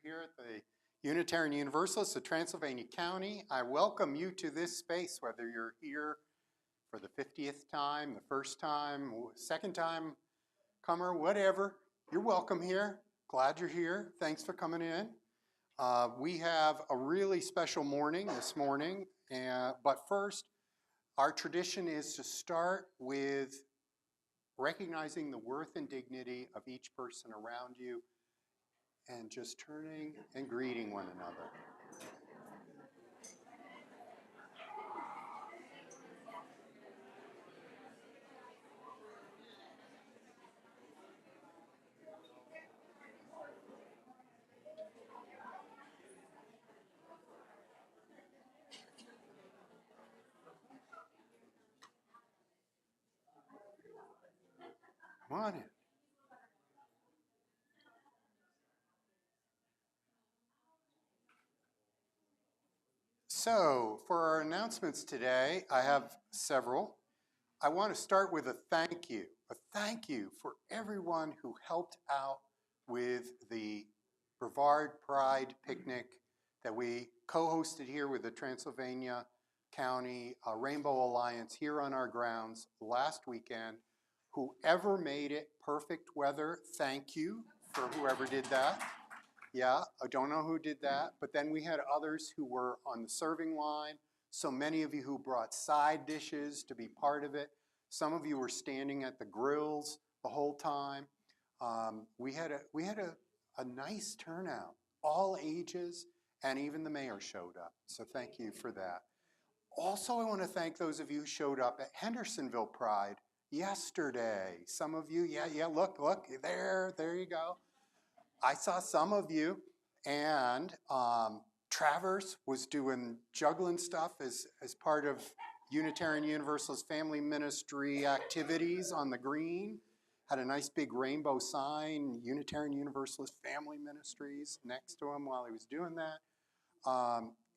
here at the Unitarian Universalists of Transylvania County. I welcome you to this space, whether you're here for the 50th time, the first time, second time comer, whatever. You're welcome here. Glad you're here. Thanks for coming in. We have a really special morning this morning, but first, our tradition is to start with recognizing the worth and dignity of each person around you and just turning and greeting one another. Come on in. So, for our announcements today, I have several. I want to start with a thank you for everyone who helped out with the Brevard Pride picnic that we co-hosted here with the Transylvania County Rainbow Alliance here on our grounds last weekend. Whoever made it perfect weather, thank you for whoever did that. Yeah, I don't know who did that, but then we had others who were on the serving line. So many of you who brought side dishes to be part of it. Some of you were standing at the grills the whole time. We had a nice turnout, all ages, and even the mayor showed up. So thank you for that. Also, I want to thank those of you who showed up at Hendersonville Pride yesterday. Some of you, yeah, look, there you go. I saw some of you, and Travers was doing juggling stuff as part of Unitarian Universalist Family Ministry activities on the green. Had a nice big rainbow sign, Unitarian Universalist Family Ministries, next to him while he was doing that,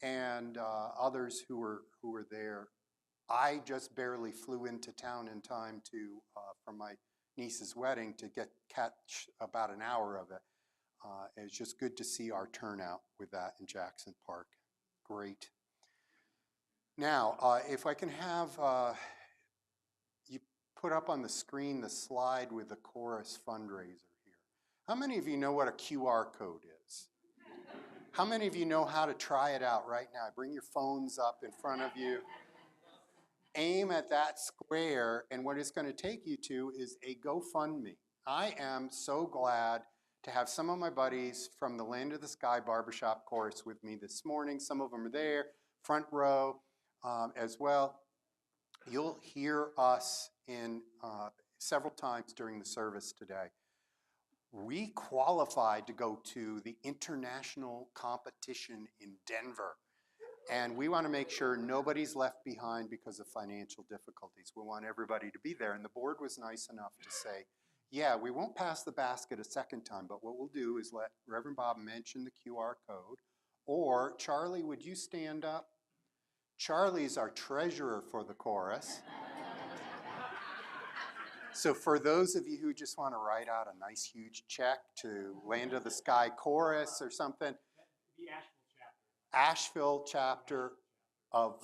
and others who were there. I just barely flew into town in time for my niece's wedding to catch about an hour of it. It's just good to see our turnout with that in Jackson Park. Great. Now, if I can have you put up on the screen the slide with the chorus fundraiser here. How many of you know what a QR code is? How many of you know how to try it out right now? Bring your phones up in front of you. Aim at that square, and what it's going to take you to is a GoFundMe. I am so glad to have some of my buddies from the Land of the Sky Barbershop Chorus with me this morning. Some of them are there, front row as well. You'll hear us in several times during the service today. We qualified to go to the international competition in Denver. And we want to make sure nobody's left behind because of financial difficulties. We want everybody to be there. And the board was nice enough to say, yeah, we won't pass the basket a second time, but what we'll do is let Reverend Bob mention the QR code. Or, Charlie, would you stand up? Charlie's our treasurer for the chorus. So for those of you who just want to write out a nice huge check to Land of the Sky Chorus or something. The Asheville chapter of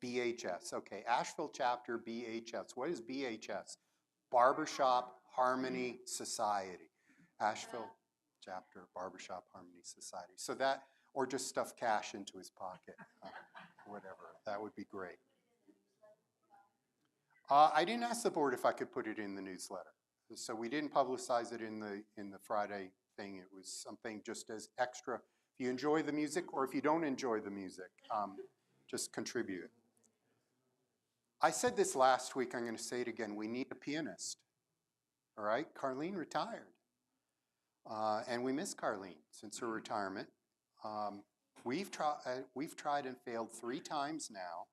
BHS. Okay, Asheville chapter BHS. What is BHS? Barbershop Harmony Society. Asheville chapter Barbershop Harmony Society. So that, or just stuff cash into his pocket, whatever. That would be great. I didn't ask the board if I could put it in the newsletter. So we didn't publicize it in the Friday thing. It was something just as extra. If you enjoy the music or if you don't enjoy the music, just contribute. I said this last week, I'm going to say it again. We need a pianist. All right? Carlene retired. And we miss Carlene since her retirement. We've tried and failed 3 times now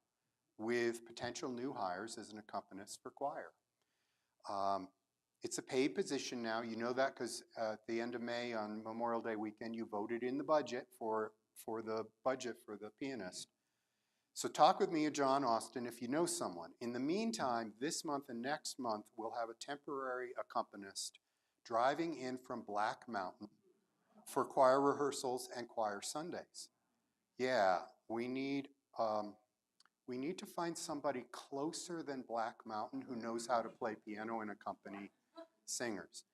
with potential new hires as an accompanist for choir. It's a paid position now. You know that because at the end of May on Memorial Day weekend, you voted in the budget for the budget for the pianist. So talk with me or John Austin if you know someone. In the meantime, this month and next month, we'll have a temporary accompanist driving in from Black Mountain for choir rehearsals and choir Sundays. Yeah, we need to find somebody closer than Black Mountain who knows how to play piano and accompany singers.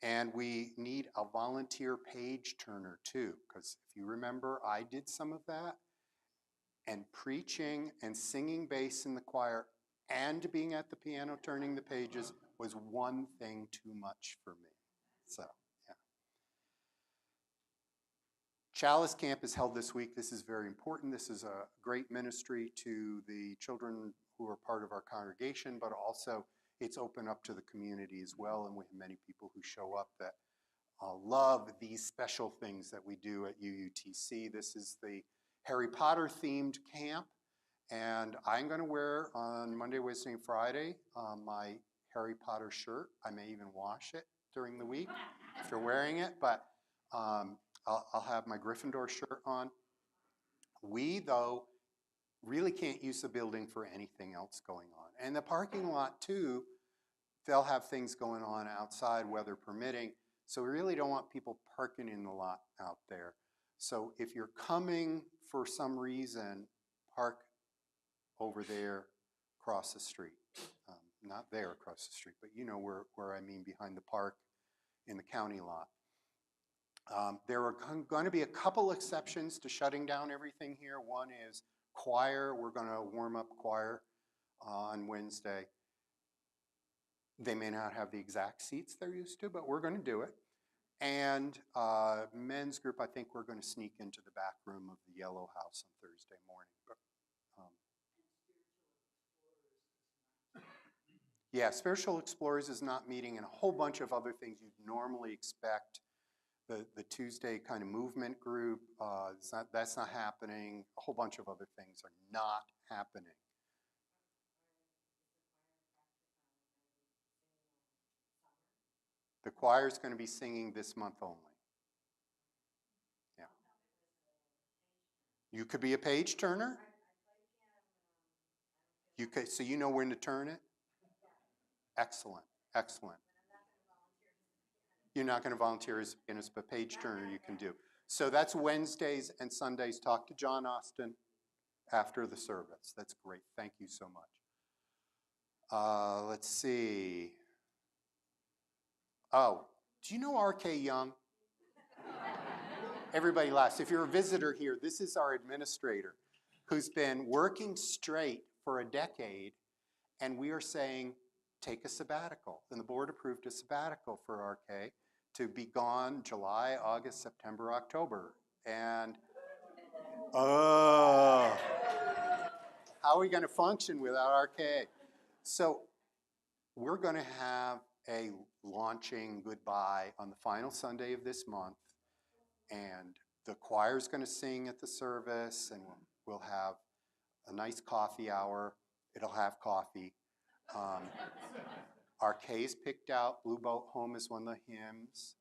And we need a volunteer page turner too, because if you remember, I did some of that. And preaching and singing bass in the choir and being at the piano turning the pages was one thing too much for me. So, yeah. Chalice Camp is held this week. This is very important. This is a great ministry to the children who are part of our congregation, but also it's open up to the community as well. And we have many people who show up that love these special things that we do at UUTC. This is the Harry Potter themed camp. And I'm going to wear on Monday, Wednesday, and Friday my Harry Potter shirt. I may even wash it during the week after wearing it, but I'll have my Gryffindor shirt on. We, though, really can't use the building for anything else going on. And the parking lot, too, they'll have things going on outside, weather permitting. So we really don't want people parking in the lot out there. So if you're coming for some reason, park over there across the street. Not there across the street, but you know where I mean, behind the park in the county lot. There are going to be a couple exceptions to shutting down everything here. One is choir. We're going to warm up choir on Wednesday. They may not have the exact seats they're used to, but we're going to do it. And men's group, I think we're going to sneak into the back room of the Yellow House on Thursday morning. But, yeah, Spiritual Explorers is not meeting, and a whole bunch of other things you'd normally expect. The Tuesday kind of movement group, that's not happening. A whole bunch of other things are not happening. The choir is going to be singing this month only. Yeah. You could be a page turner? You could, so you know when to turn it? Excellent, excellent. You're not going to volunteer as a pianist, but page turner you can do. So that's Wednesdays and Sundays. Talk to John Austin after the service. That's great. Thank you so much. Let's see. Oh, do you know R.K. Young? Everybody laughs. If you're a visitor here, this is our administrator who's been working straight for a decade, and we are saying, take a sabbatical. And the board approved a sabbatical for R.K. to be gone July, August, September, October. And, how are we going to function without R.K.? So we're going to have a launching goodbye on the final Sunday of this month. And the choir's going to sing at the service, and we'll have a nice coffee hour. It'll have coffee. RK's picked out Blue Boat Home as one of the hymns,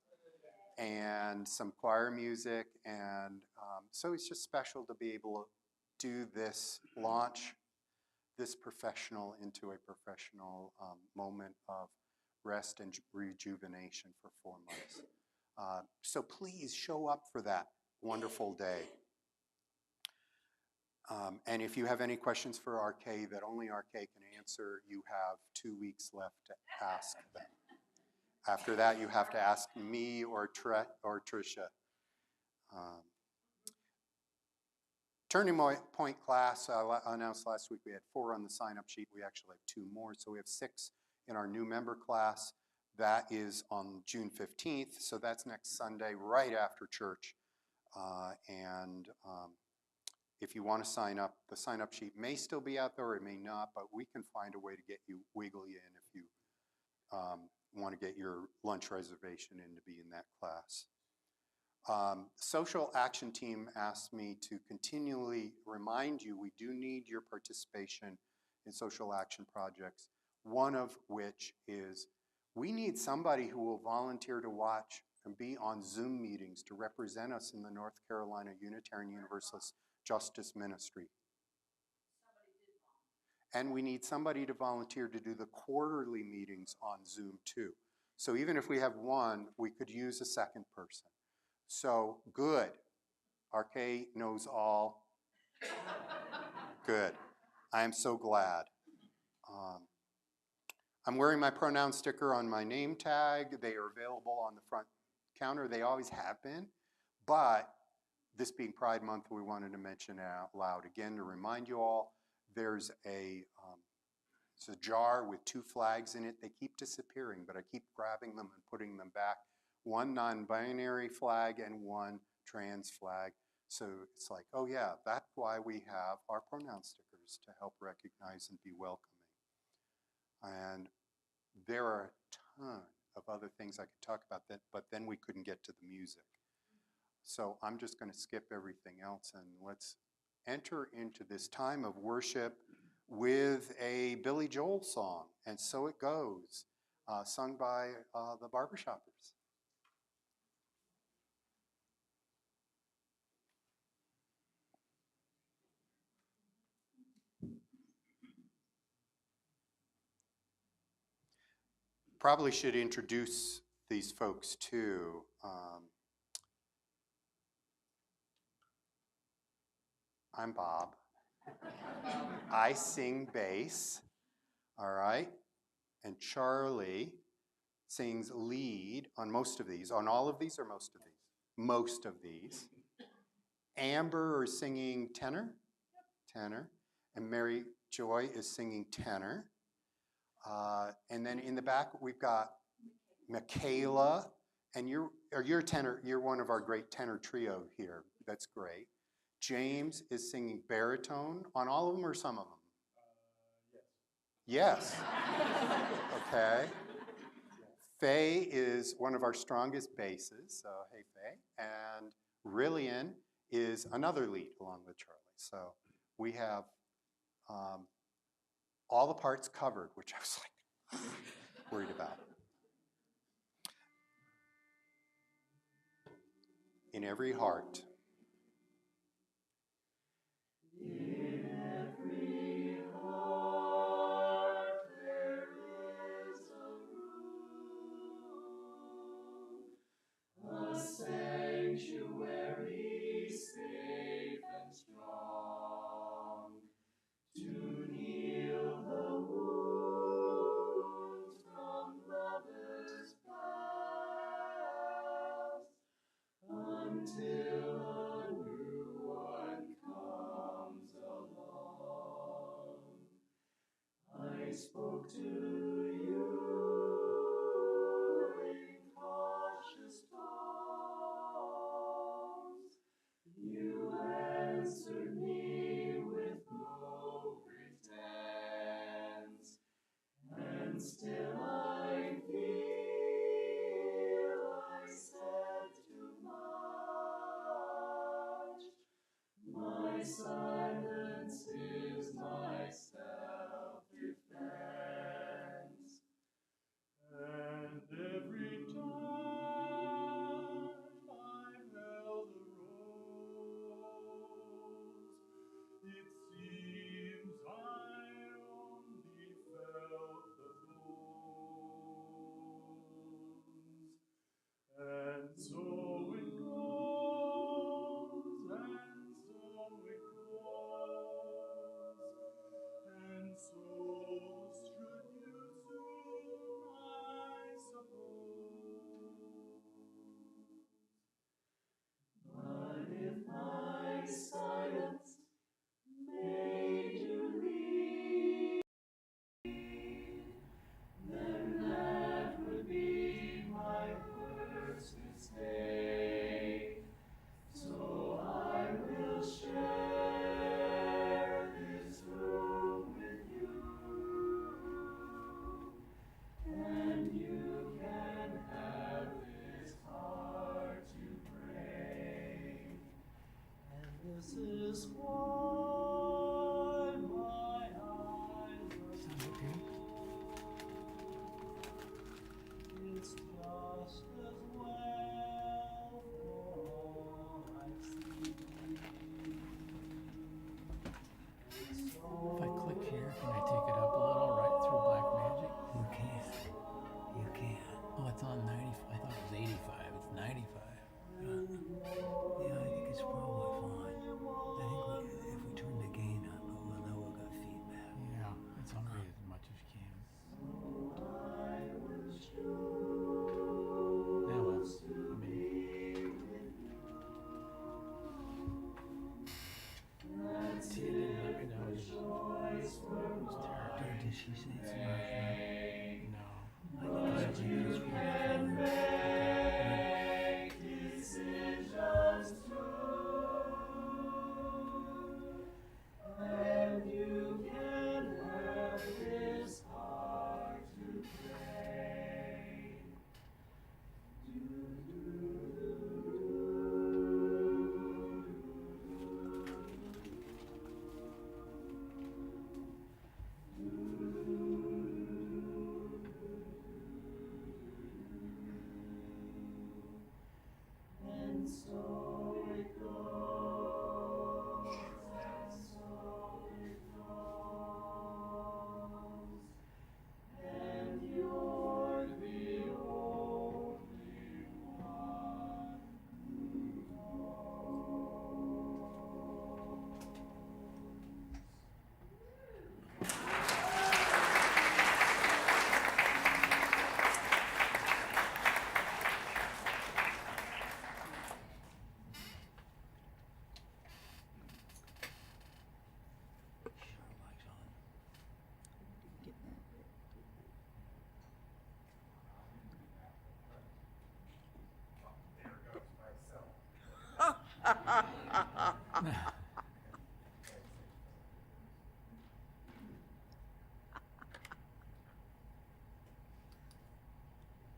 and some choir music. And so it's just special to be able to do this, launch this professional into a professional moment of rest and rejuvenation for 4 months. So please show up for that wonderful day. And if you have any questions for RK that only RK can answer, you have 2 weeks left to ask them. After that, you have to ask me or Tricia. Turning Point class, I announced last week we had 4 on the sign-up sheet. We actually have 2 more, so we have 6 in our new member class. That is on June 15th, so that's next Sunday, right after church. If you want to sign up, the sign-up sheet may still be out there, or it may not, but we can find a way to get you, wiggle you in if you want to get your lunch reservation in to be in that class. Social Action Team asked me to continually remind you we do need your participation in social action projects, one of which is we need somebody who will volunteer to watch and be on Zoom meetings to represent us in the North Carolina Unitarian Universalist Justice Ministry. And we need somebody to volunteer to do the quarterly meetings on Zoom too. So even if we have one, we could use a second person. So good. RK knows all. Good. I am so glad. I'm wearing my pronoun sticker on my name tag. They are available on the front counter. They always have been. But this being Pride Month, we wanted to mention it out loud again to remind you all. There's it's a jar with 2 flags in it. They keep disappearing, but I keep grabbing them and putting them back. One non-binary flag and one trans flag. So it's like, oh yeah, that's why we have our pronoun stickers, to help recognize and be welcoming. And there are a ton of other things I could talk about, that, but then we couldn't get to the music. So I'm just going to skip everything else, and let's enter into this time of worship with a Billy Joel song, And So It Goes, sung by the Barbershoppers. Probably should introduce these folks too. I'm Bob. I sing bass, all right? And Charlie sings lead on most of these. On all of these or most of these? Most of these. Amber is singing tenor. Tenor. And Mary Joy is singing tenor. And then in the back we've got Michaela, and you're tenor. You're one of our great tenor trio here. That's great. James is singing baritone on all of them or some of them? Yes. Okay. Faye is one of our strongest basses. So hey, Faye. And Rillian is another lead along with Charlie. So we have all the parts covered, which I was like worried about. In every heart. In every heart there is a room, a sanctuary safe and strong, to heal the wounds from lovers past, until a new one comes along. I spoke to you in cautious tones. You answered me with no pretense, and still I feel I said too much. My silence is my self-defense, and every time I held a rose, it seems I only felt the thorns. And so it goes, and so it goes, and so should you soon, I suppose. But if my silence made you leave, then that would be my worst mistake. So I will share this room with you, and you can have this heart to break. And this is why my eyes are closed. It's just as well for all I see. If I click here, can I take it up a little right through Black Magic? You can. Oh,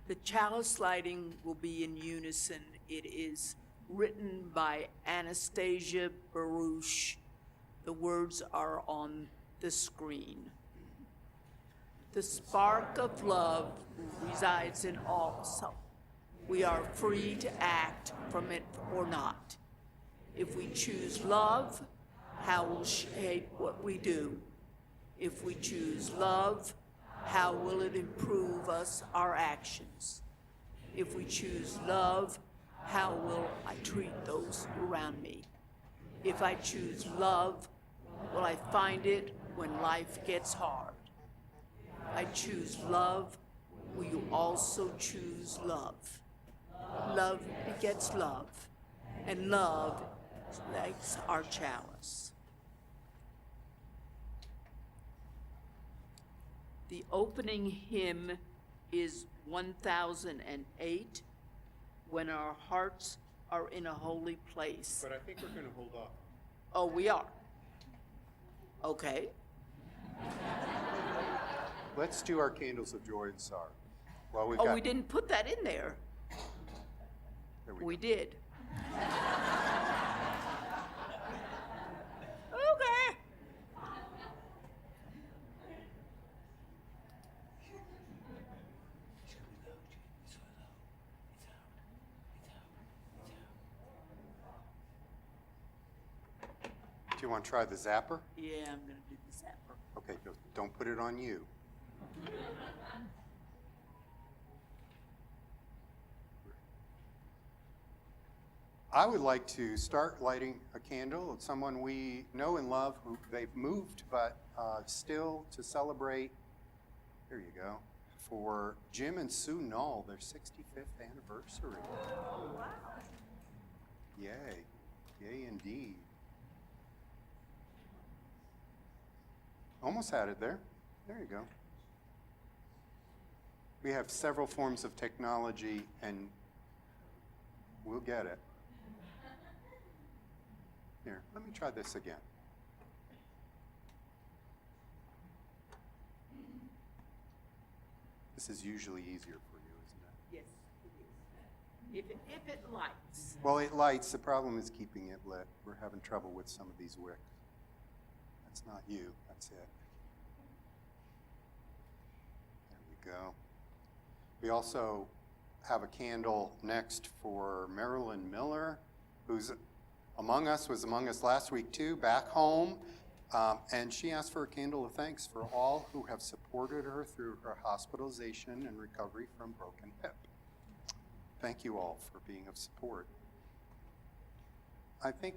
The chalice lighting will be in unison. It is written by Anastasia Baruch. The words are on the screen. The spark of love resides in all, so we are free to act from it or not. If we choose love, how will shape what we do? If we choose love, how will it improve our actions? If we choose love, how will I treat those around me? If I choose love, will I find it when life gets hard? If I choose love, will you also choose love? Love begets love, and love lights our chalice. The opening hymn is 1008, When Our Hearts Are in a Holy Place. But I think we're going to hold off. Oh, we are? Okay. Let's do our candles of joy and sorrow. Well, we've Oh, got, we didn't put that in there. there We go. did. Okay. Do you want to try the zapper? Yeah, I'm gonna do the zapper. Okay, don't put it on you. I would like to start lighting a candle of someone we know and love who they've moved, but still to celebrate, there you go, for Jim and Sue Null, their 65th anniversary. Oh, wow. Yay, yay indeed. Almost had it there. There you go. We have several forms of technology and we'll get it. Here, let me try this again. This is usually easier for you, isn't it? Yes, it is. If it lights. Well, it lights. The problem is keeping it lit. We're having trouble with some of these wicks. That's not you. That's it. There we go. We also have a candle next for Marilyn Miller, who's was among us last week too, back home. And she asked for a candle of thanks for all who have supported her through her hospitalization and recovery from broken hip. Thank you all for being of support. I think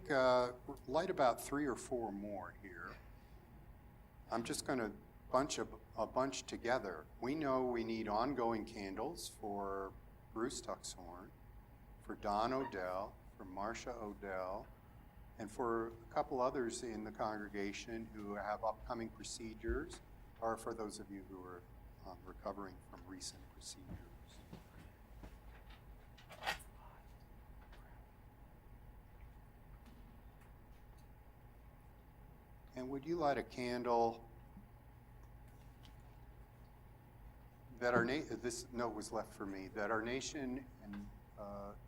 light about 3 or 4 more here. I'm just going to bunch a bunch together. We know we need ongoing candles for Bruce Tuxhorn, for Don Odell, for Marcia Odell, and for a couple others in the congregation who have upcoming procedures, or for those of you who are recovering from recent procedures. And would you light a candle that this note was left for me, that our nation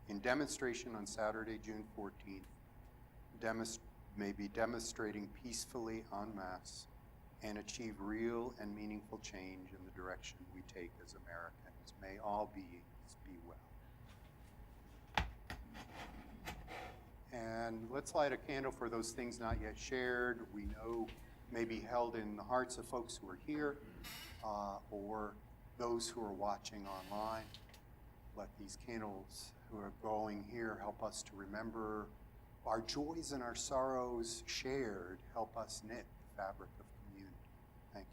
in demonstration on Saturday, June 14th, may be demonstrating peacefully en masse and achieve real and meaningful change in the direction we take as Americans. May all beings be well. And let's light a candle for those things not yet shared. We know may be held in the hearts of folks who are here or those who are watching online. Let these candles who are glowing here help us to remember our joys and our sorrows shared, help us knit the fabric of community. Thank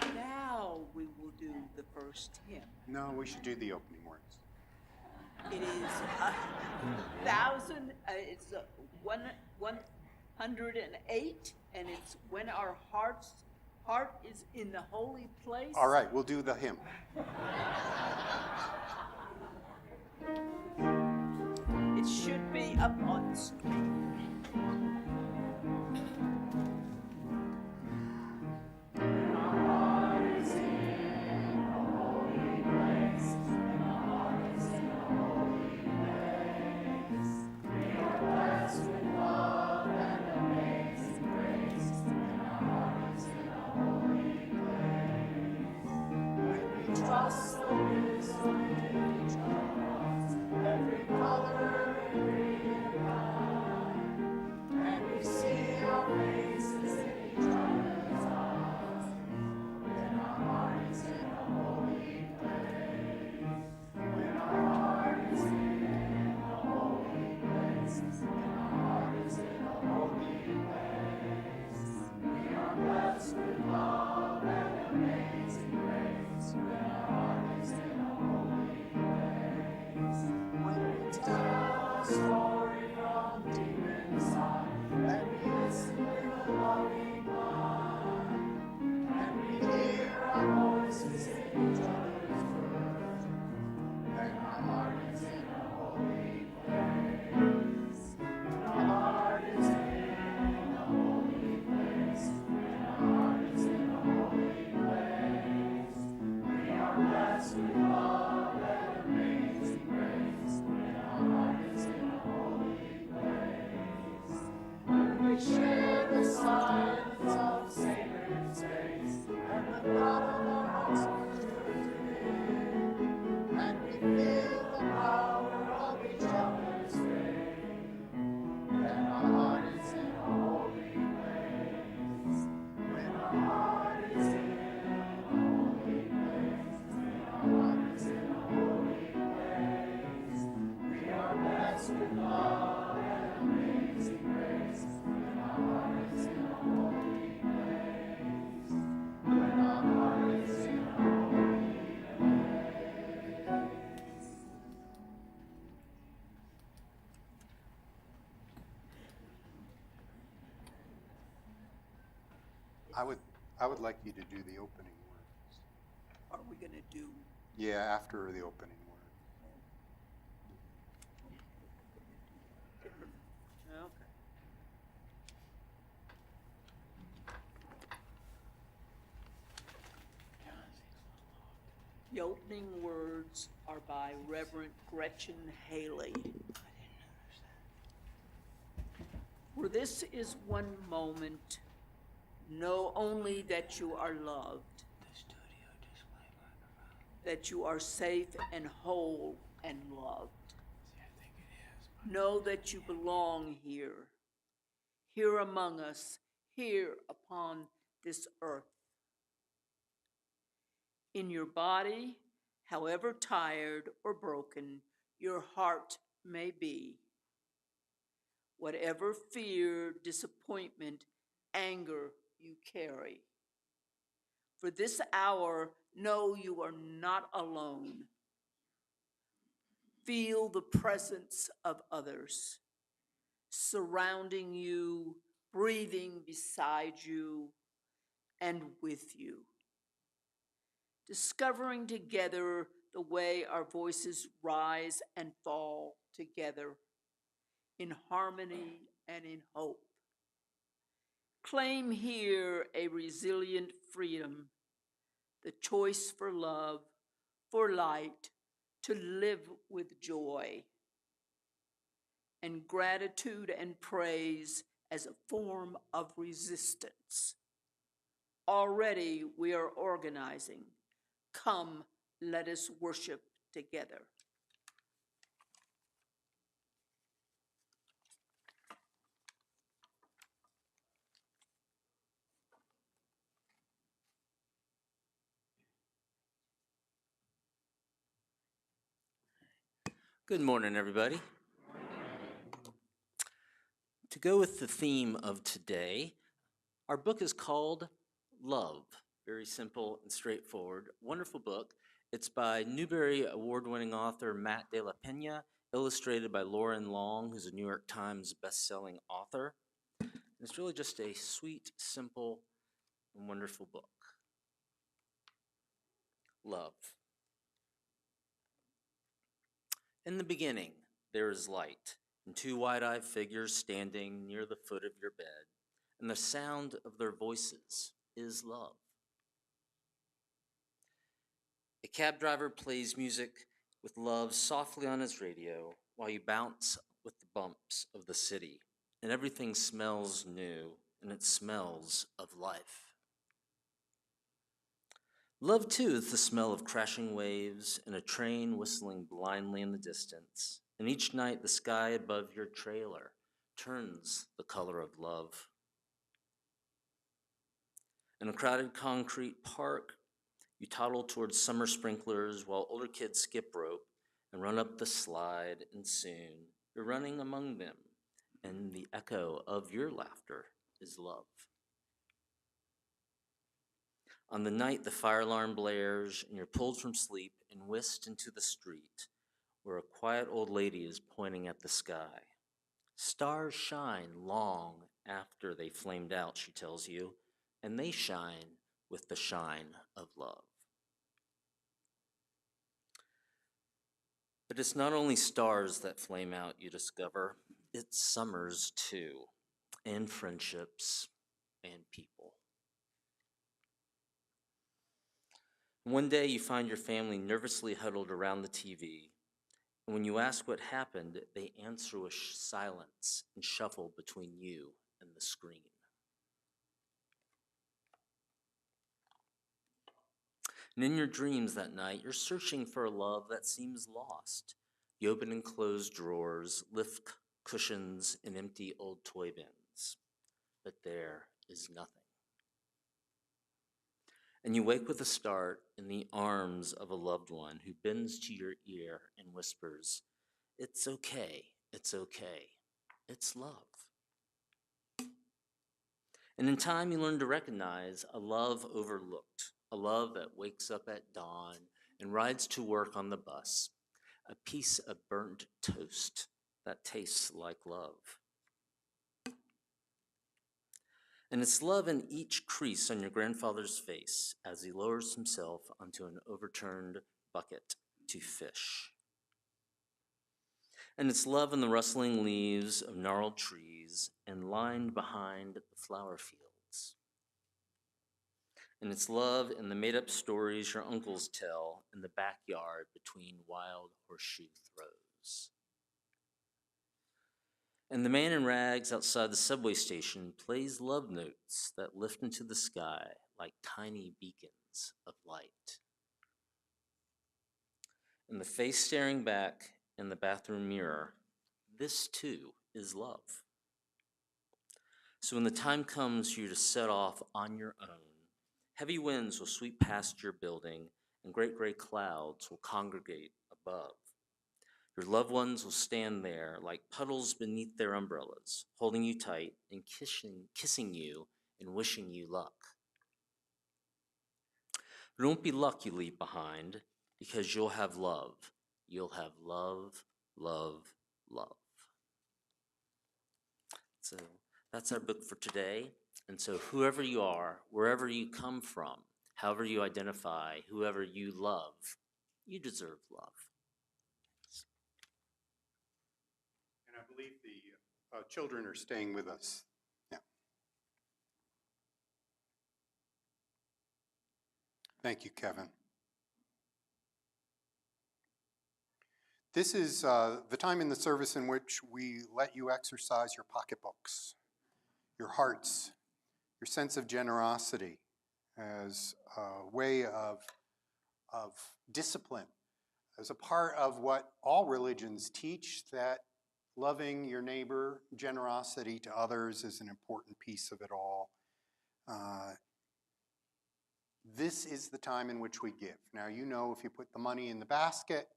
you. Now we will do the first hymn. No, we should do the opening words. It is it's 108, and it's When Our Hearts Heart is in the holy place. All right, we'll do the hymn. It should be up on the screen. I would like you to do the opening words. Are we going to do? Yeah, after the opening word. Okay. The opening words are by Reverend Gretchen Haley. For this is one moment, know only that you are loved, that you are safe and whole and loved. Know that you belong here, here among us, here upon this earth. In your body, however tired or broken your heart may be, whatever fear, disappointment, anger you carry. For this hour, know you are not alone. Feel the presence of others surrounding you, breathing beside you and with you. Discovering together the way our voices rise and fall together in harmony and in hope. Claim here a resilient freedom, the choice for love, for light, to live with joy, and gratitude and praise as a form of resistance. Already we are organizing. Come, let us worship together. Good morning, everybody. To go with the theme of today, our book is called Love. Very simple and straightforward. Wonderful book. It's by Newbery Award-winning author Matt De La Pena, illustrated by Lauren Long, who's a New York Times best-selling author. And it's really just a sweet, simple and wonderful book. Love. In the beginning, there is light, and two wide-eyed figures standing near the foot of your bed, and the sound of their voices is love. A cab driver plays music with love softly on his radio while you bounce with the bumps of the city, and everything smells new, and it smells of life. Love, too, is the smell of crashing waves and a train whistling blindly in the distance, and each night the sky above your trailer turns the color of love. In a crowded concrete park, you toddle towards summer sprinklers while older kids skip rope and run up the slide, and soon you're running among them, and the echo of your laughter is love. On the night the fire alarm blares and you're pulled from sleep and whisked into the street where a quiet old lady is pointing at the sky. Stars shine long after they flamed out, she tells you, and they shine with the shine of love. But it's not only stars that flame out, you discover, it's summers too, and friendships and people. One day you find your family nervously huddled around the TV, and when you ask what happened, they answer with silence and shuffle between you and the screen. And in your dreams that night, you're searching for a love that seems lost. You open and close drawers, lift cushions, and empty old toy bins. But there is nothing. And you wake with a start in the arms of a loved one who bends to your ear and whispers, "It's okay, it's okay, it's love." And in time you learn to recognize a love overlooked, a love that wakes up at dawn and rides to work on the bus, a piece of burnt toast that tastes like love. And it's love in each crease on your grandfather's face as he lowers himself onto an overturned bucket to fish. And it's love in the rustling leaves of gnarled trees and lined behind the flower fields. And it's love in the made-up stories your uncles tell in the backyard between wild horseshoe throws. And the man in rags outside the subway station plays love notes that lift into the sky like tiny beacons of light. And the face staring back in the bathroom mirror, this too is love. So when the time comes for you to set off on your own, heavy winds will sweep past your building and great gray clouds will congregate above. Your loved ones will stand there like puddles beneath their umbrellas, holding you tight and kissing you and wishing you luck. It won't be luck you leave behind, because you'll have love. You'll have love, love, love. So that's our book for today. And so whoever you are, wherever you come from, however you identify, whoever you love, you deserve love. And I believe the children are staying with us. Yeah. Thank you, Kevin. This is the time in the service in which we let you exercise your pocketbooks, your hearts, your sense of generosity as a way of discipline, as a part of what all religions teach, that loving your neighbor, generosity to others is an important piece of it all. This is the time in which we give. Now, you know, if you put the money in the basket,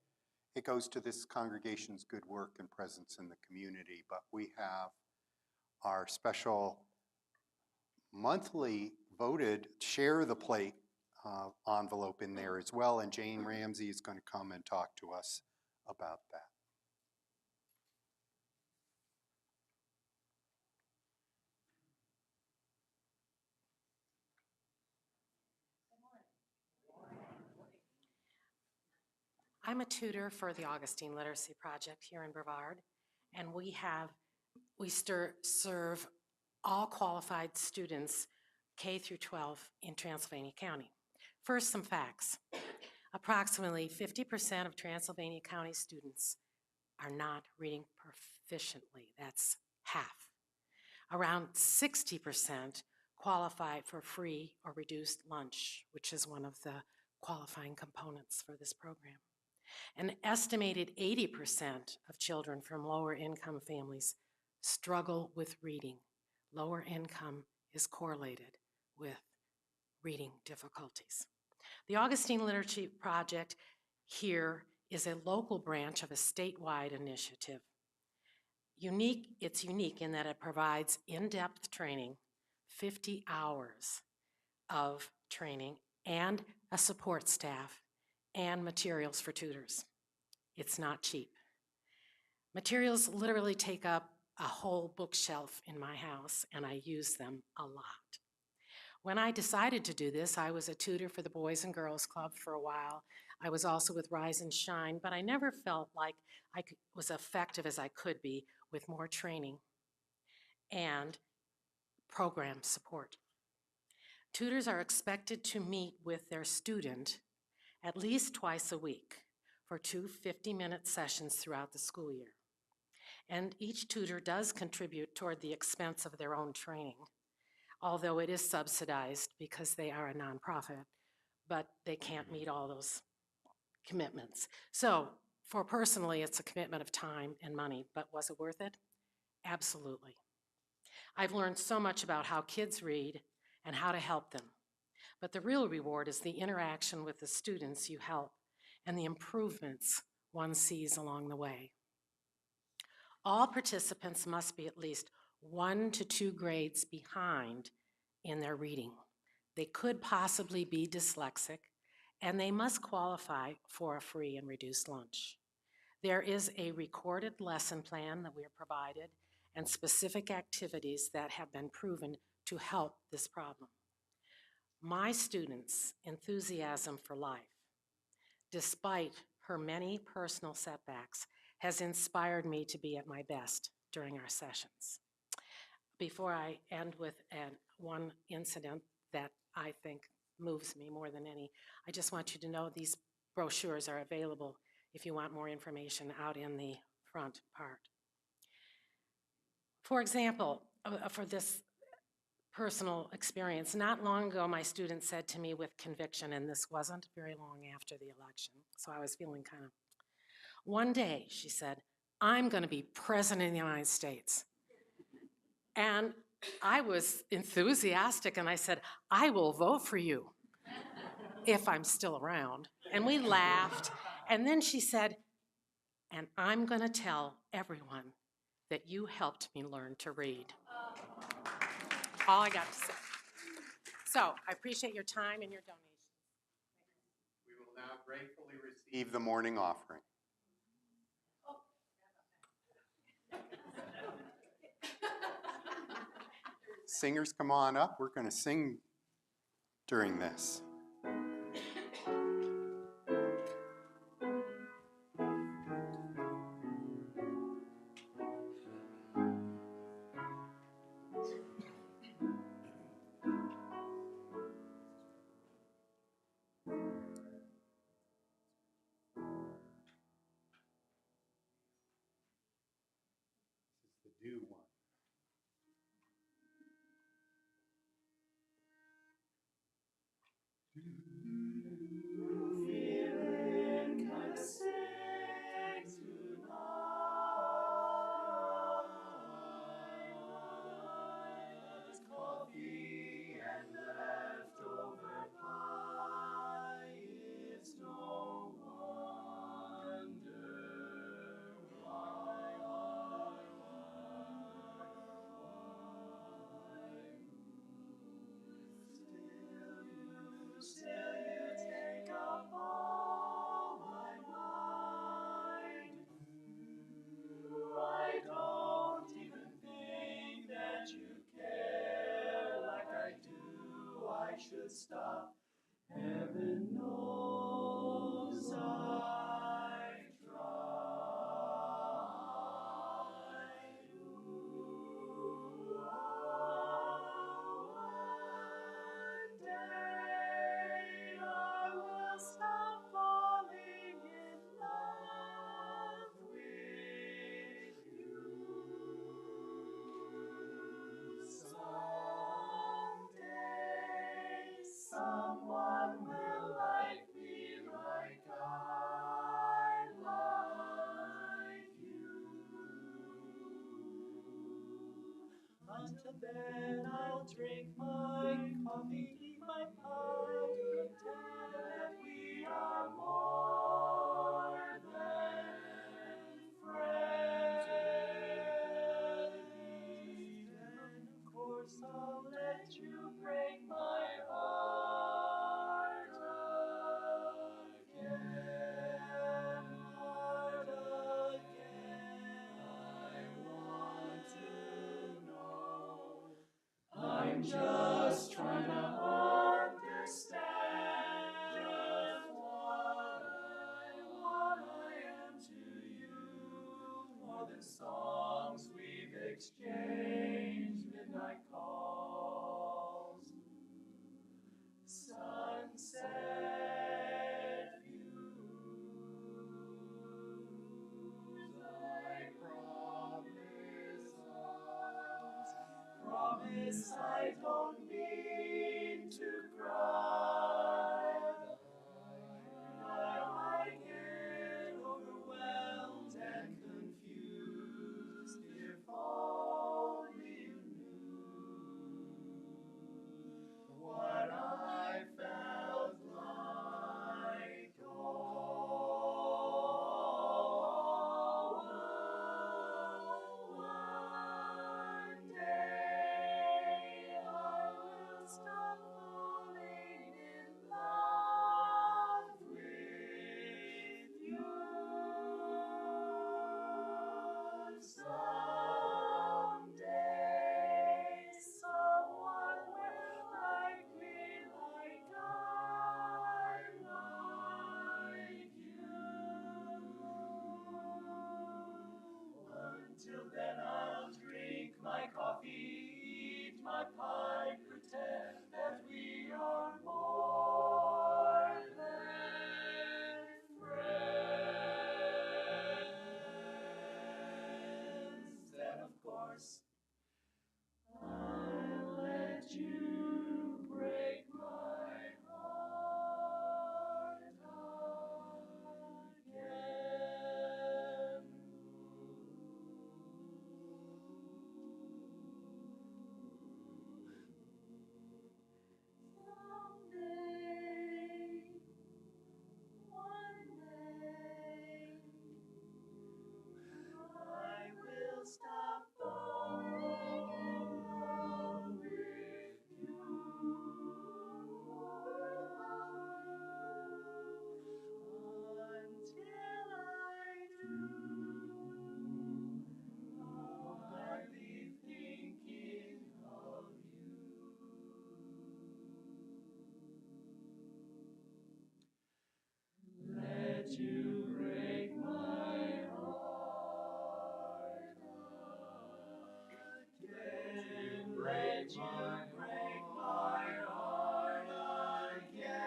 it goes to this congregation's good work and presence in the community, but we have our special monthly voted share the plate envelope in there as well, and Jane Ramsey is going to come and talk to us about that. I'm a tutor for the Augustine Literacy Project here in Brevard, and we serve all qualified students K through 12 in Transylvania County. First, some facts. Approximately 50% of Transylvania County students are not reading proficiently. That's half. Around 60% qualify for free or reduced lunch, which is one of the qualifying components for this program. An estimated 80% of children from lower income families struggle with reading. Lower income is correlated with reading difficulties. The Augustine Literacy Project here is a local branch of a statewide initiative. It's unique in that it provides in-depth training, 50 hours of training, and a support staff, and materials for tutors. It's not cheap. Materials literally take up a whole bookshelf in my house, and I use them a lot. When I decided to do this, I was a tutor for the Boys and Girls Club for a while. I was also with Rise and Shine, but I never felt like I was effective as I could be with more training and program support. Tutors are expected to meet with their student at least twice a week for 2 50-minute sessions throughout the school year. And each tutor does contribute toward the expense of their own training, although it is subsidized because they are a nonprofit, but they can't meet all those commitments. So for personally, it's a commitment of time and money, but was it worth it? Absolutely. I've learned so much about how kids read and how to help them. But the real reward is the interaction with the students you help and the improvements one sees along the way. All participants must be at least 1 to 2 grades behind in their reading. They could possibly be dyslexic, and they must qualify for a free and reduced lunch. There is a recorded lesson plan that we are provided and specific activities that have been proven to help this problem. My students' enthusiasm for life, despite her many personal setbacks, has inspired me to be at my best during our sessions. Before I end with one incident that I think moves me more than any, I just want you to know these brochures are available if you want more information out in the front part. For example, for this personal experience, not long ago my student said to me with conviction, and this wasn't very long after the election, so I was feeling kind of, one day, she said, I'm going to be president of the United States. And I was enthusiastic, and I said, I will vote for you if I'm still around. And we laughed, and then she said, and I'm going to tell everyone that you helped me learn to read. All I got to say. So I appreciate your time and your donation. We will now gratefully receive the morning offering. Singers, come on up. We're going to sing during this. This is the do one. Feeling kinda sick tonight. Coffee and leftover pie. It's no wonder why. Still you take up all my mind. I don't even think that you care like I do. I should stop. Heaven knows I Until then I'll drink my coffee, eat my pie, pretend that we are more than friends. And of course I'll let you break my heart again, heart again. I want to know. I'm just trying to understand just what I am to you, more than songs we've exchanged, midnight calls, sunset views. I promise I don't mean to cry. I get overwhelmed and confused. If only you knew what I felt like. One day I will stop falling in love with you. Someday someone will like me like I like you. Until then I'll drink my coffee, eat my pie, pretend that we are more than friends. Then of course I'll let you break my heart again. Someday, one day, I will stop falling in love with you. Until I do, I'll hardly thinking of you. Let you break my heart again. Let you break my heart again.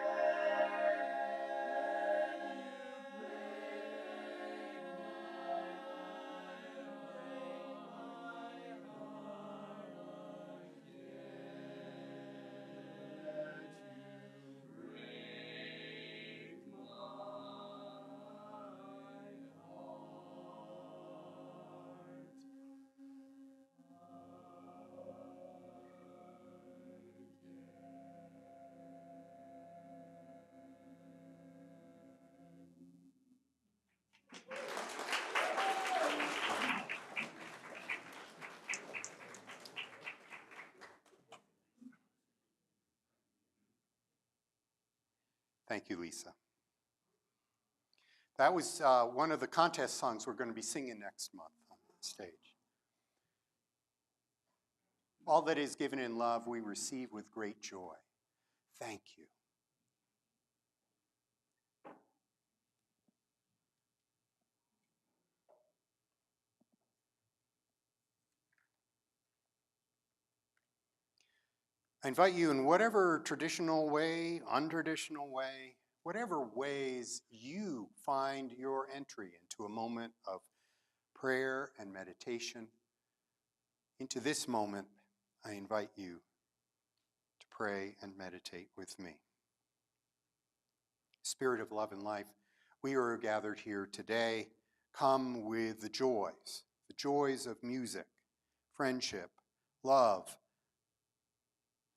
Thank you, Lisa. That was one of the contest songs we're going to be singing next month on stage. All that is given in love we receive with great joy. Thank you. I invite you in whatever traditional way, untraditional way, whatever ways you find your entry into a moment of prayer and meditation. Into this moment, I invite you to pray and meditate with me. Spirit of love and life, we are gathered here today. Come with the joys of music, friendship, love,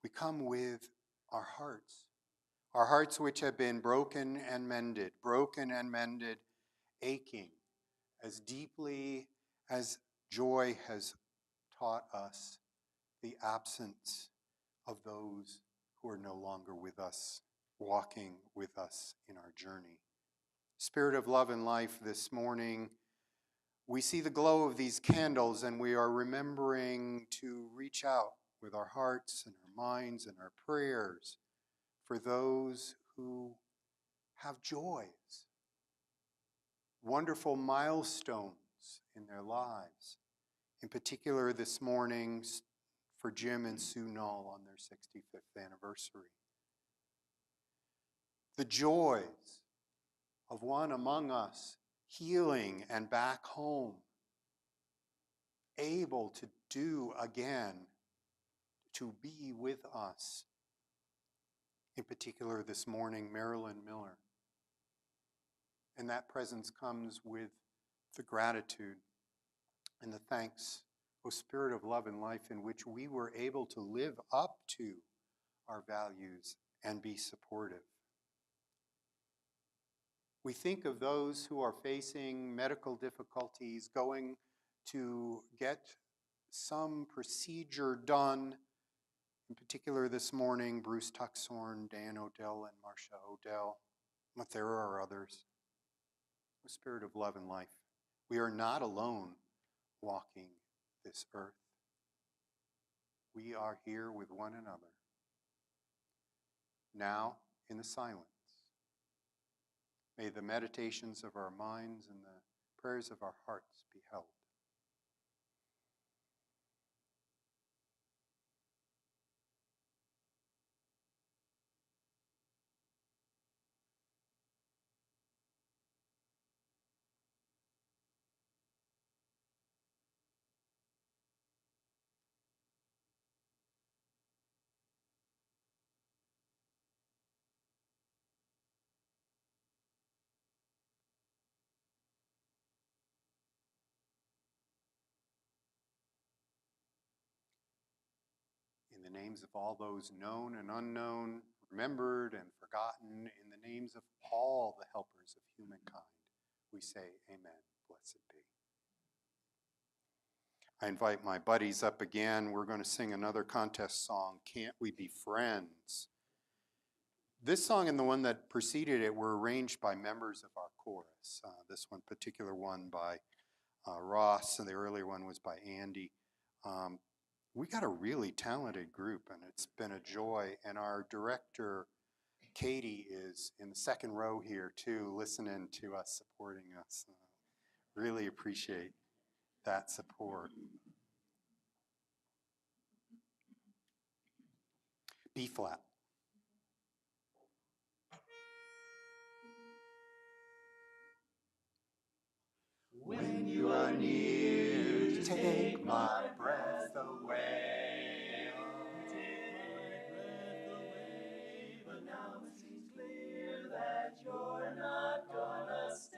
we come with our hearts which have been broken and mended, aching as deeply as joy has taught us the absence of those who are no longer with us, walking with us in our journey. Spirit of love and life, this morning, we see the glow of these candles and we are remembering to reach out with our hearts and our minds and our prayers for those who have joys, wonderful milestones in their lives. In particular, this morning, for Jim and Sue Null on their 65th anniversary. The joys of one among us healing and back home, able to do again, to be with us. In particular, this morning, Marilyn Miller. And that presence comes with the gratitude and the thanks, O Spirit of love and life, in which we were able to live up to our values and be supportive. We think of those who are facing medical difficulties, going to get some procedure done. In particular this morning, Bruce Tuxhorn, Dan Odell, and Marcia Odell, but there are others. The Spirit of love and life. We are not alone walking this earth. We are here with one another. Now, in the silence, may the meditations of our minds and the prayers of our hearts be held. In the names of all those known and unknown, remembered and forgotten, in the names of all the helpers of humankind, we say amen, blessed be. I invite my buddies up again. We're going to sing another contest song, Can't We Be Friends? This song and the one that preceded it were arranged by members of our chorus. This one, particular one by Ross, and the earlier one was by Andy. We got a really talented group, and it's been a joy. And our director, Katie, is in the second row here, too, listening to us, supporting us. Really appreciate that support. B flat. When you are near, take my breath away. Take my breath away, but now it seems clear that you're not gonna stay.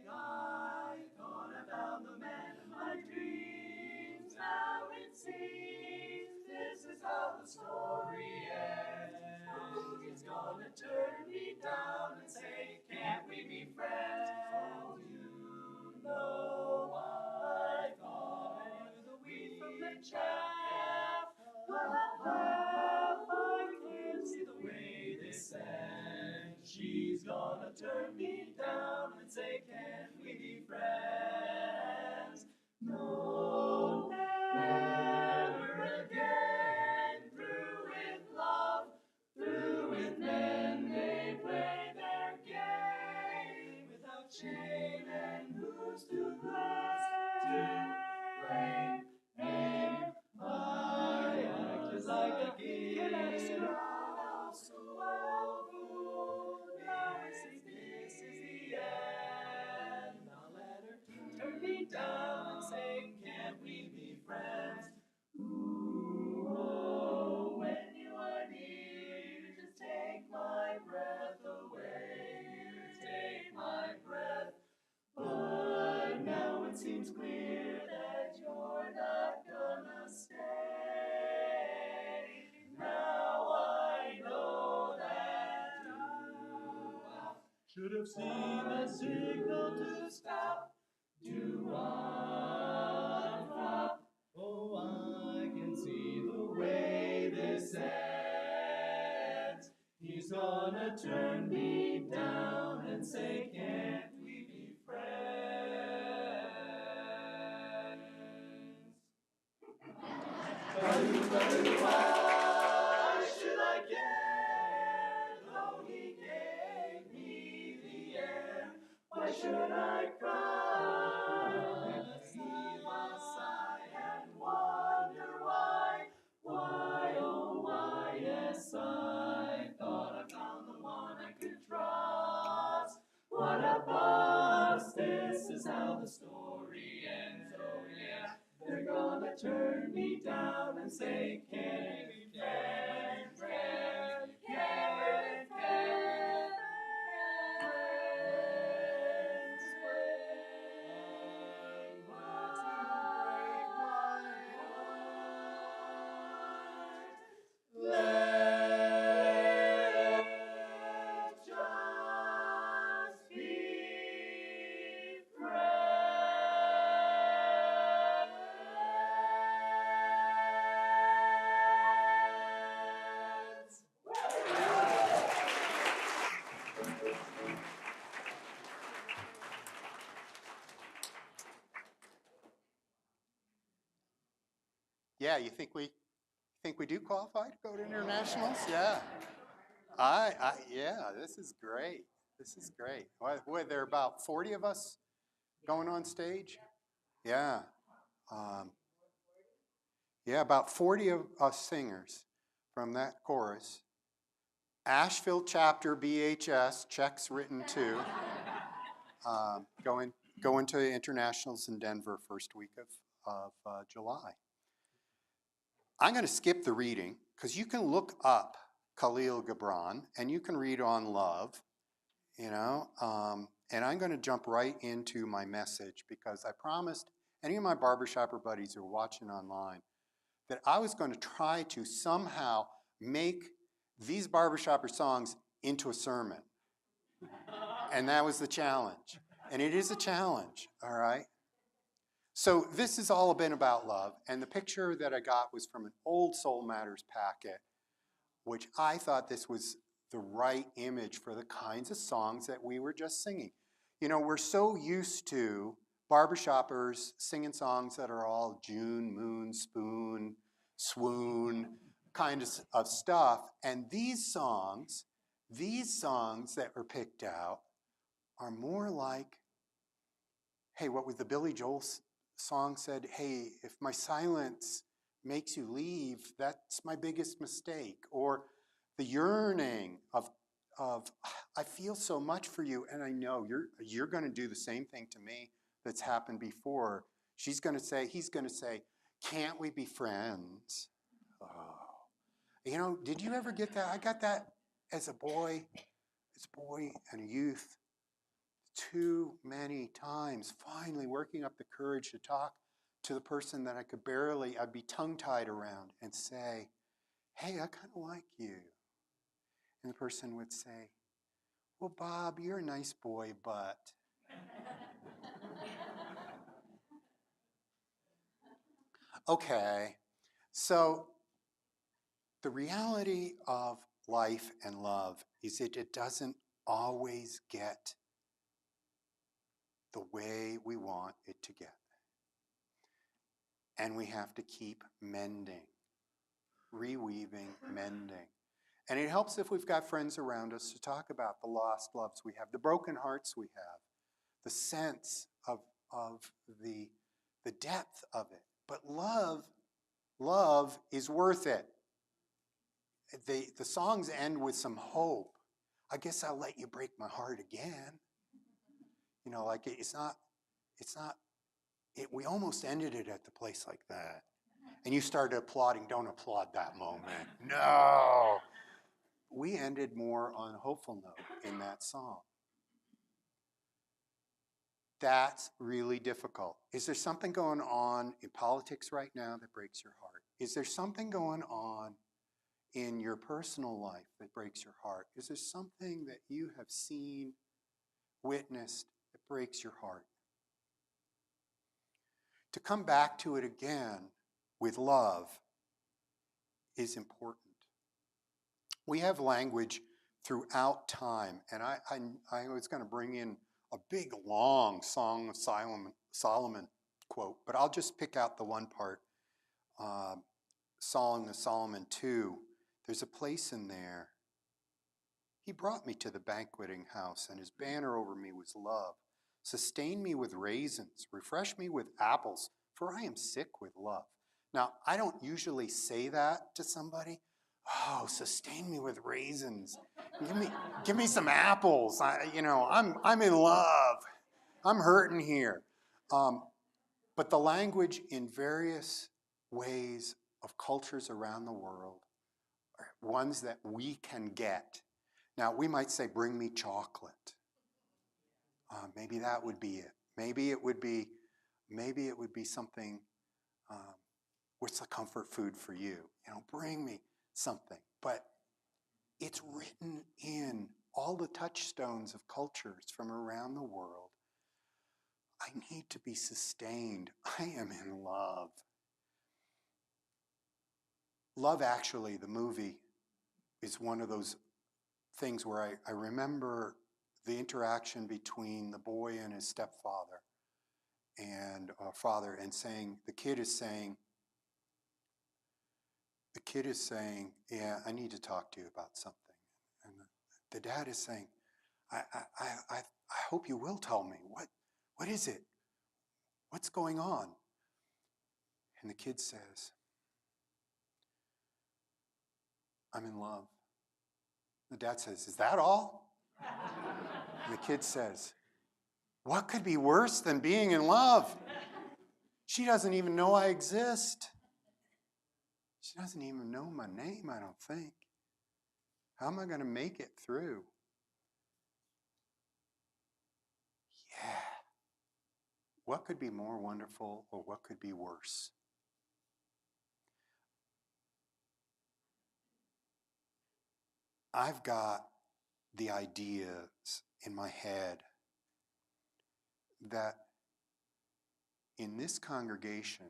I thought I found the man of my dreams. Now it seems this is how the story ends. Oh, he's gonna turn me down and say, can't we be friends? Oh, you know I thought I knew the wheat from the chaff. I can't see the way this ends. She's gonna turn me down and say, can't we be friends? No, never again. Through with love, through with men, they play their game without shame, and who's to blame? I acted like a kid, so well fooled. Now I see this is the end. I'll let her turn me down and say, can't we be friends? Ooh, oh, when you are near, just take my breath away. Take my breath. But now it seems Should have seen the signal to stop. Do I? Oh, I can see the way this ends. He's gonna turn me down and say, can't we be friends? Why should I care, though he gave me the air? Why should I cry, see my sigh and wonder why? Why, oh why, yes, I thought I found the one I could trust. What a bust, this is how the story ends, oh yeah. They're gonna turn me down and say, can't be friends, can't be friends, let's just be friends. Yeah, you think we do qualify to go to internationals? Yeah. Yeah, this is great. This is great. What, there are about 40 of us going on stage? Yeah. Yeah, about 40 of us singers from that chorus. Asheville chapter BHS, checks written too. Going to internationals in Denver first week of July. I'm going to skip the reading because you can look up Khalil Gibran and you can read on love, and I'm going to jump right into my message because I promised any of my barbershopper buddies who are watching online that I was going to try to somehow make these barbershopper songs into a sermon. And that was the challenge. And it is a challenge, all right? So this has all been about love, and the picture that I got was from an old Soul Matters packet, which I thought this was the right image for the kinds of songs that we were just singing. You know, we're so used to barbershoppers singing songs that are all June, moon, spoon, swoon kind of stuff, and these songs that were picked out are more like, hey, what was the Billy Joel song said, hey, if my silence makes you leave, that's my biggest mistake. Or the yearning of I feel so much for you, and I know you're going to do the same thing to me that's happened before. He's going to say, can't we be friends? Oh. Did you ever get that? I got that as a boy and a youth. Too many times, finally working up the courage to talk to the person that I'd be tongue-tied around and say, hey, I kind of like you. And the person would say, well, Bob, you're a nice boy, but. Okay, so the reality of life and love is that it doesn't always get the way we want it to get. And we have to keep mending, reweaving, mending. And it helps if we've got friends around us to talk about the lost loves we have, the broken hearts we have, the sense of the depth of it. But love is worth it. The songs end with some hope. I guess I'll let you break my heart again. We almost ended it at the place like that. And you started applauding. Don't applaud that moment. No. We ended more on a hopeful note in that song. That's really difficult. Is there something going on in politics right now that breaks your heart? Is there something going on in your personal life that breaks your heart? Is there something that you have seen witnessed, it breaks your heart. To come back to it again with love is important. We have language throughout time, and I was going to bring in a big, long Song of Solomon quote, but I'll just pick out the one part. Song of Solomon 2, there's a place in there. He brought me to the banqueting house, and his banner over me was love. Sustain me with raisins, refresh me with apples, for I am sick with love. Now, I don't usually say that to somebody. Oh, sustain me with raisins. Give me some apples. I'm in love. I'm hurting here. But the language in various ways of cultures around the world are ones that we can get. Now, we might say, bring me chocolate. Maybe that would be it. Maybe it would be something, what's the comfort food for you? Bring me something. But it's written in all the touchstones of cultures from around the world. I need to be sustained. I am in love. Love Actually, the movie, is one of those things where I remember the interaction between the boy and his stepfather and father, and the kid is saying, yeah, I need to talk to you about something. And the dad is saying, I hope you will tell me. What is it? What's going on? And the kid says, I'm in love. The dad says, is that all? And the kid says, what could be worse than being in love? She doesn't even know I exist. She doesn't even know my name, I don't think. How am I going to make it through? Yeah. What could be more wonderful, or what could be worse? I've got the ideas in my head that in this congregation,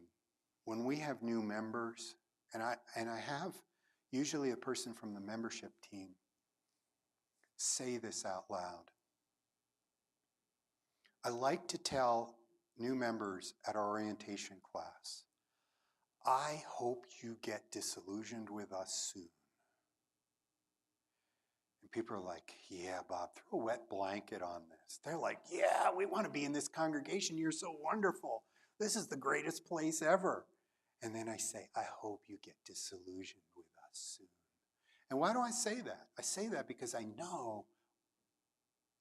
when we have new members, and I have usually a person from the membership team say this out loud. I like to tell new members at our orientation class, I hope you get disillusioned with us soon. And people are like, yeah, Bob, throw a wet blanket on this. They're like, yeah, we want to be in this congregation. You're so wonderful. This is the greatest place ever. And then I say, I hope you get disillusioned with us soon. And why do I say that? I say that because I know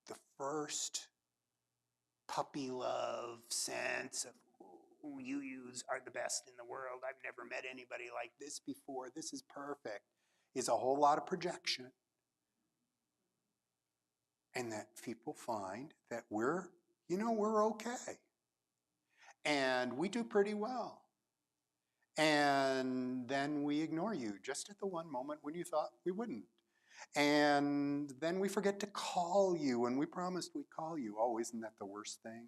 the first puppy love sense of, oh, you are the best in the world. I've never met anybody like this before. This is perfect. Is a whole lot of projection. And that people find that we're okay. And we do pretty well. And then we ignore you just at the one moment when you thought we wouldn't. And then we forget to call you when we promised we'd call you. Oh, isn't that the worst thing?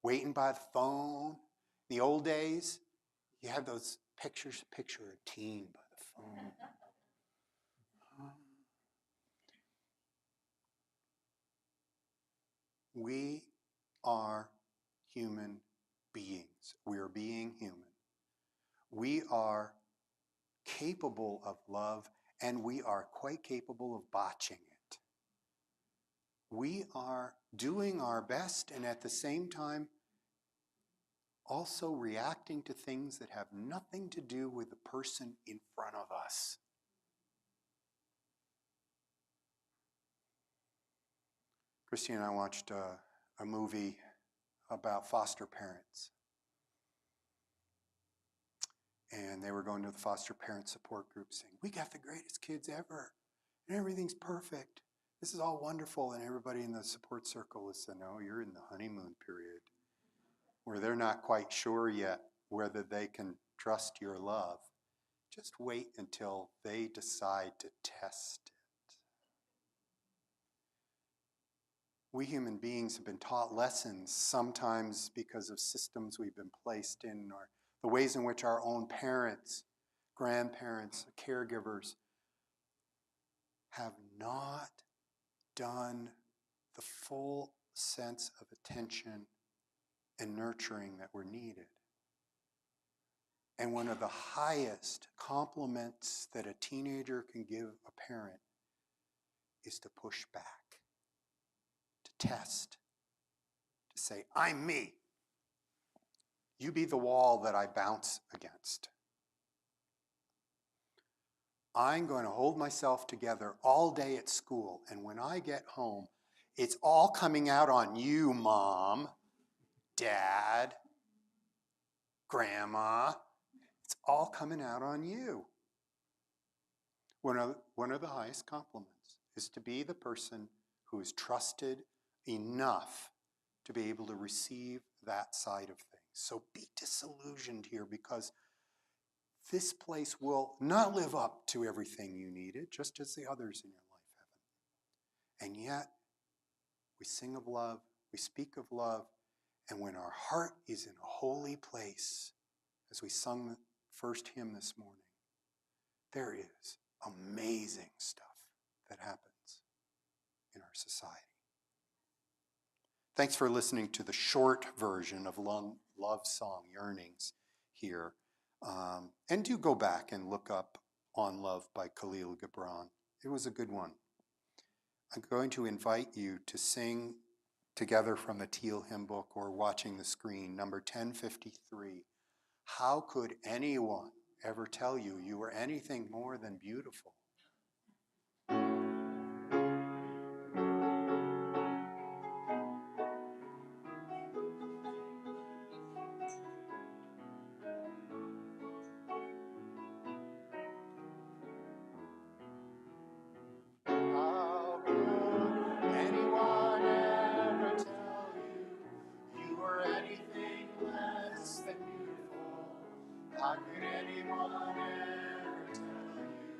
Waiting by the phone. The old days, you have those pictures, picture a teen by the phone. We are human beings. We are being human. We are capable of love, and we are quite capable of botching it. We are doing our best, and at the same time, also reacting to things that have nothing to do with the person in front of us. Christy and I watched a movie about foster parents. And they were going to the foster parent support group saying, we got the greatest kids ever. And everything's perfect. This is all wonderful. And everybody in the support circle is saying, no, you're in the honeymoon period, where they're not quite sure yet whether they can trust your love. Just wait until they decide to test it. we human beings have been taught lessons, sometimes because of systems we've been placed in, or the ways in which our own parents, grandparents, caregivers have not done the full sense of attention and nurturing that were needed. And one of the highest compliments that a teenager can give a parent is to push back, to test, to say, I'm me. You be the wall that I bounce against. I'm going to hold myself together all day at school, and when I get home, it's all coming out on you, Mom, Dad, Grandma. It's all coming out on you. One of the highest compliments is to be the person who is trusted enough to be able to receive that side of things. So be disillusioned here, because this place will not live up to everything you needed, just as the others in your life haven't. And yet, we sing of love, we speak of love, and when our heart is in a holy place, as we sung the first hymn this morning, there is amazing stuff that happens in our society. Thanks for listening to the short version of Love Song, Yearnings here. And do go back and look up On Love by Khalil Gibran. It was a good one. I'm going to invite you to sing together from the Teal Hymn Book or watching the screen, number 1053. How could anyone ever tell you you were anything more than beautiful? How could anyone ever tell you you were anything less than beautiful? How could anyone ever tell you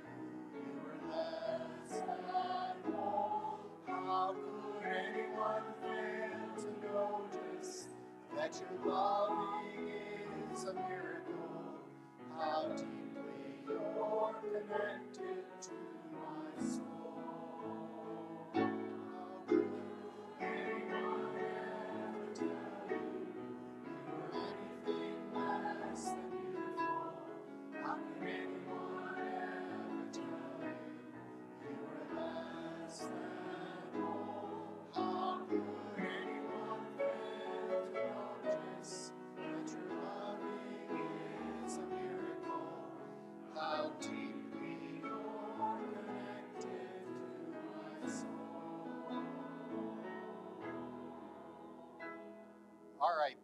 you were less than whole? How could anyone fail to notice that your loving is a miracle? How deeply you're connected to my soul. How could anyone ever tell you you were anything less than beautiful? How could anyone ever tell you you were less than whole? How could anyone fail to notice that your loving is a miracle? How deeply you're connected to my soul. All right,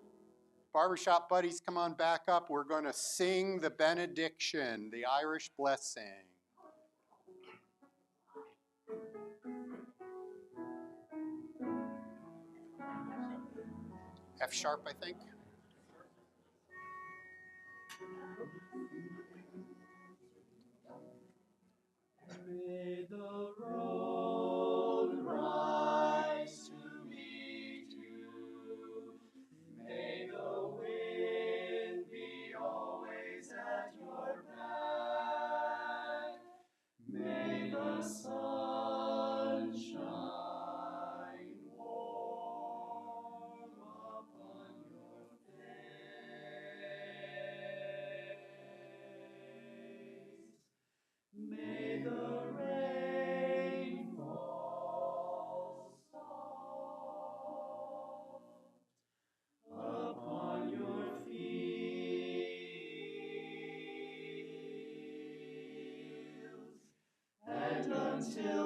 Barbershop buddies, come on back up. We're going to sing the benediction, the Irish blessing. F sharp, I think. May the road rise to meet you. May the wind be always at your back. May the sun shine warm upon your face. May the rain fall soft upon your fields, and until